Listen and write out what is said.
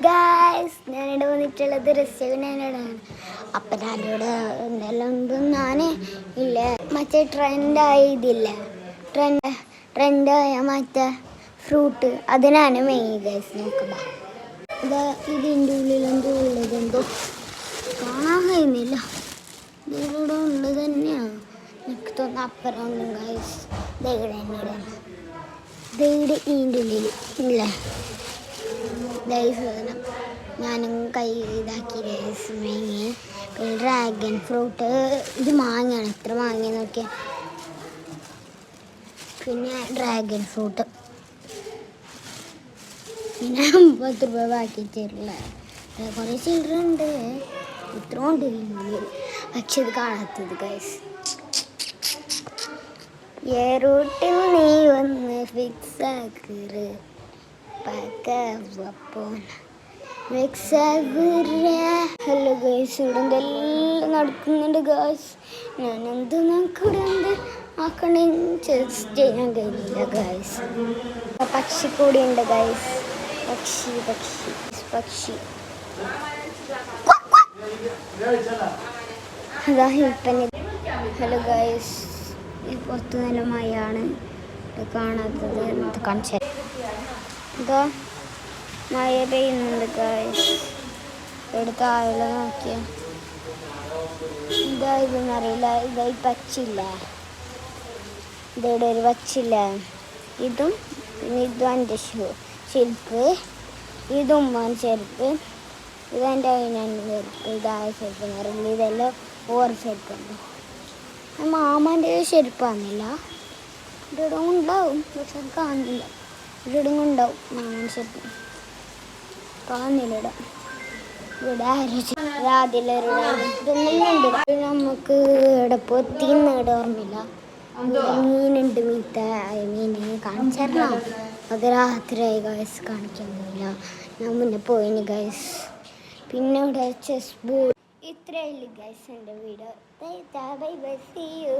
Guys, ഞാനിവിടെ വന്നിട്ടുള്ളത് റെസ്റ്റോറൻറ്റിലാണ്. അപ്പം ഞാനിവിടെ എന്തെല്ലാം ഉണ്ടെന്ന് ഞാൻ ഇല്ല മറ്റേ ട്രെൻഡായതില്ല ട്രെൻഡായ മറ്റേ ഫ്രൂട്ട് അതിനാണ് മെയിൻ. ഗൈസ് നോക്കുമ്പോൾ ഇതാ ഇതിൻ്റെ ഉള്ളിലെന്തോ ഉള്ളതെന്തോ കാണാൻ കഴിയുന്നില്ല. ഇതിലൂടെ ഉള്ളത് തന്നെയാണ് എനിക്ക് തോന്നുന്നു. അപ്പുറം ഒന്നും ഗൈസ് ദൈവം തന്നെയാണ്. ദൈവം ഇതിൻ്റെ ഉള്ളിൽ ഇല്ല ഗൈസ്. ഞാനും കൈ ഇതാക്കി ഗൈസ് മേങ്ങി. പിന്നെ ഡ്രാഗൺ ഫ്രൂട്ട്, ഇത് മാങ്ങയാണ്. എത്ര മാങ്ങ നോക്കിയാൽ. പിന്നെ ഡ്രാഗൺ ഫ്രൂട്ട് പിന്നെ 50 രൂപ ബാക്കി തരില്ല. കുറേ ചില്ലറ ഉണ്ട്, ഇത്ര ഉണ്ട് പക്ഷെ ഇത് കാണാത്തത് ഗൈസ്. ഏ റൂട്ടിൽ നീ വന്ന് ഫിക്സ് ആക്കറ് ഹലോ ഗൈസ്, ഇവിടെ എന്തെല്ലാം നടക്കുന്നുണ്ട് ഗൈസ്. ഞാൻ എന്ത് നമുക്കിവിടെ എന്ത് ആക്കണേ ജസ്റ്റ് ചെയ്യാൻ കഴിയില്ല ഗൈസ്. പക്ഷി കൂടി ഉണ്ട് ഗൈസ്. പക്ഷി പക്ഷി പക്ഷി അതാ ഇപ്പം. ഹലോ ഗൈസ്, പുറത്ത് നല്ല മഴയാണ് കാണാത്തത്. എന്ത് കാണിച്ചാൽ ഇതാ മഴ പെയ്യുന്നുണ്ട് ഗൈസ്. എടുത്ത ആളുകൾ നോക്കിയ ഇതാ ഇതെന്നറിയില്ല. ഇതാ ഈ പച്ചില്ല, ഇതവിടെ ഒരു പച്ചില്ല. ഇതും പിന്നെ ഇതും എൻ്റെ ചെരുപ്പ്, ഇതും ഉമ്മാൻ്റെ ചെരുപ്പ്, ഇതെൻ്റെ അതിനാണ് ചെരുപ്പ്. ഇതായ ചെരുപ്പ് എന്നറിയില്ല. ഇതെല്ലാം ഓരോ ചെരുപ്പുണ്ട്. മാമാൻ്റെ ചെരുപ്പാന്നില്ല. ഇവിടെ ഉണ്ടാവും പക്ഷെ അത് കാണുന്നില്ല. ഇവിടെ ഉണ്ടാവും മാമാൻ്റെ ചെരുപ്പ്, കാണുന്നില്ല. ഇവിടെ ആരോഗ്യം ഇതൊന്നുമുണ്ട്. നമുക്ക് ഇവിടെ പൊത്തിന്ന് ഇവിടെ ഓർമ്മയില്ല. മീനുണ്ട്, മീത്ത മീൻ കാണിച്ചറിഞ്ഞോ. അത് രാത്രിയായി ഗൈസ്, കാണിക്കാൻ പോയില്ല. ഞാൻ മുന്നേ പോയിന് ഗൈസ്. പിന്നെ ഇവിടെ ചെസ് ബോർഡ്. ഇത്രയേ ഉള്ളൂ ഗൈസ് എൻ്റെ video. Bye bye, see U.